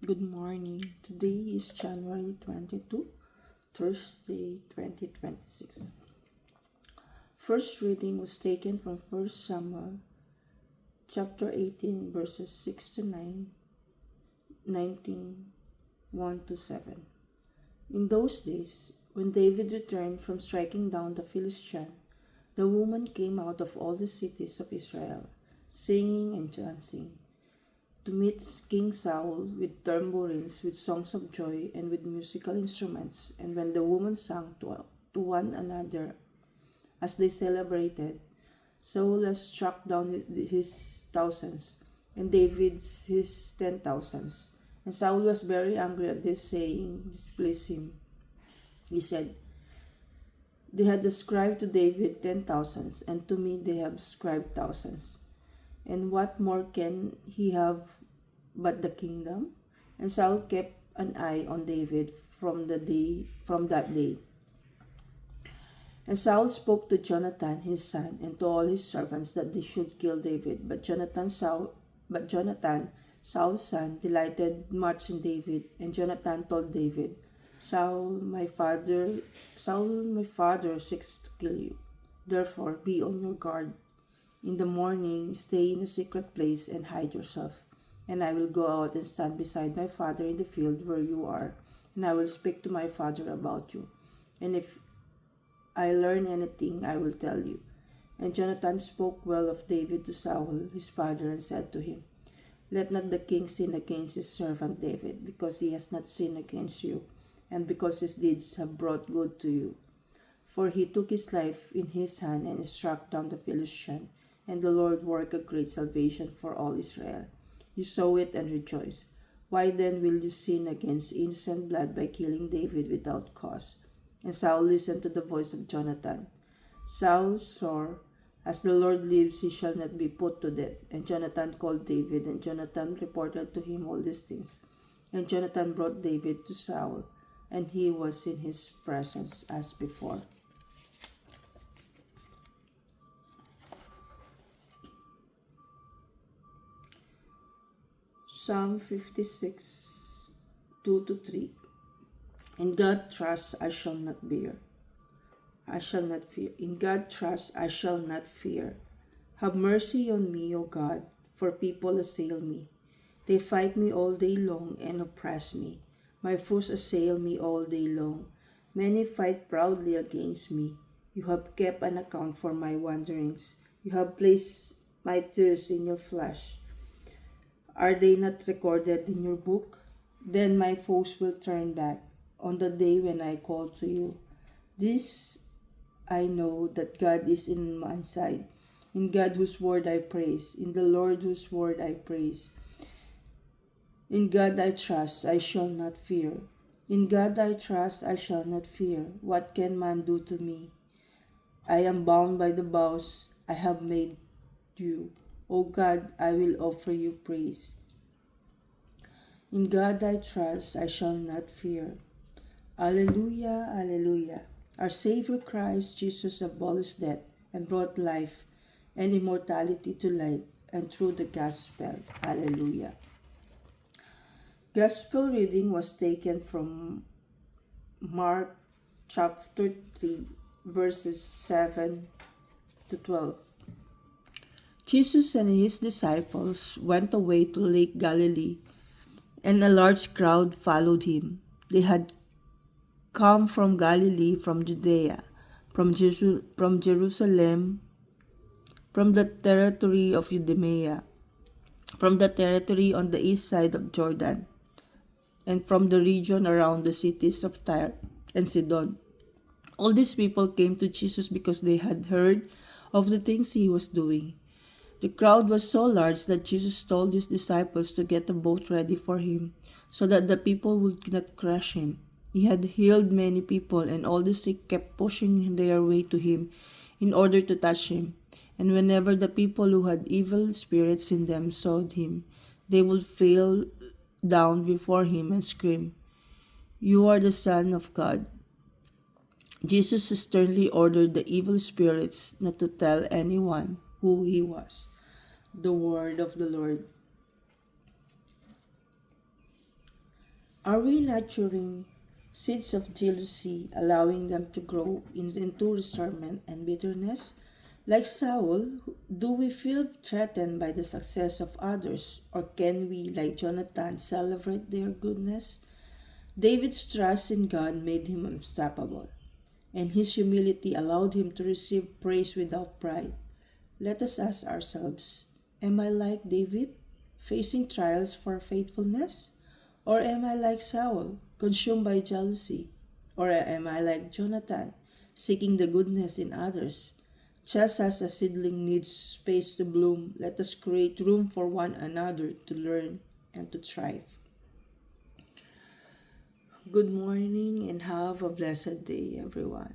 Good morning. Today is January 22, Thursday, 2026. First reading was taken from First Samuel chapter 18 verses 6 to 9, 19, 1 to 7. In those days, when David returned from striking down the Philistine, the woman came out of all the cities of Israel, singing and dancing, to meet King Saul with tambourines, with songs of joy, and with musical instruments. And when the women sang to one another as they celebrated, Saul has struck down his thousands, and David his 10,000s. And Saul was very angry at this saying, displeased him. He said, "They had ascribed to David 10,000s, and to me they have ascribed thousands. And what more can he have but the kingdom?" And Saul kept an eye on David from that day. And Saul spoke to Jonathan his son and to all his servants that they should kill David. But Jonathan, Saul's son, delighted much in David, and Jonathan told David, Saul my father seeks to kill you. Therefore be on your guard. In the morning, stay in a secret place and hide yourself. And I will go out and stand beside my father in the field where you are, and I will speak to my father about you. And if I learn anything, I will tell you. And Jonathan spoke well of David to Saul, his father, and said to him, "Let not the king sin against his servant David, because he has not sinned against you, and because his deeds have brought good to you. For he took his life in his hand and struck down the Philistine, and the Lord worked a great salvation for all Israel. You saw it and rejoiced. Why then will you sin against innocent blood by killing David without cause?" And Saul listened to the voice of Jonathan. Saul swore, "As the Lord lives, he shall not be put to death." And Jonathan called David, and Jonathan reported to him all these things. And Jonathan brought David to Saul, and he was in his presence as before. Psalm 56, 2 to 3. In God trust I shall not fear. I shall not fear. In God trust I shall not fear. Have mercy on me, O God, for people assail me. They fight me all day long and oppress me. My foes assail me all day long. Many fight proudly against me. You have kept an account for my wanderings. You have placed my tears in your flesh. Are they not recorded in your book? Then my foes will turn back on the day when I call to you. This I know, that God is in my side. In God whose word I praise. In the Lord whose word I praise. In God I trust, I shall not fear. In God I trust, I shall not fear. What can man do to me? I am bound by the vows I have made you. O God, I will offer you praise. In God I trust, I shall not fear. Alleluia, alleluia. Our Savior Christ Jesus abolished death and brought life and immortality to light, and through the gospel. Alleluia. Gospel reading was taken from Mark chapter 3, verses 7 to 12. Jesus and his disciples went away to Lake Galilee, and a large crowd followed him. They had come from Galilee, from Judea, from Jerusalem, from the territory of Idumea, from the territory on the east side of Jordan, and from the region around the cities of Tyre and Sidon. All these people came to Jesus because they had heard of the things he was doing. The crowd was so large that Jesus told his disciples to get a boat ready for him, so that the people would not crush him. He had healed many people, and all the sick kept pushing their way to him in order to touch him. And whenever the people who had evil spirits in them saw him, they would fall down before him and scream, "You are the Son of God." Jesus sternly ordered the evil spirits not to tell anyone who he was. The word of the Lord. Are we nurturing seeds of jealousy, allowing them to grow into resentment and bitterness? Like Saul, do we feel threatened by the success of others, or can we, like Jonathan, celebrate their goodness? David's trust in God made him unstoppable, and his humility allowed him to receive praise without pride. Let us ask ourselves, am I like David, facing trials for faithfulness? Or am I like Saul, consumed by jealousy? Or am I like Jonathan, seeking the goodness in others? Just as a seedling needs space to bloom, let us create room for one another to learn and to thrive. Good morning and have a blessed day, everyone.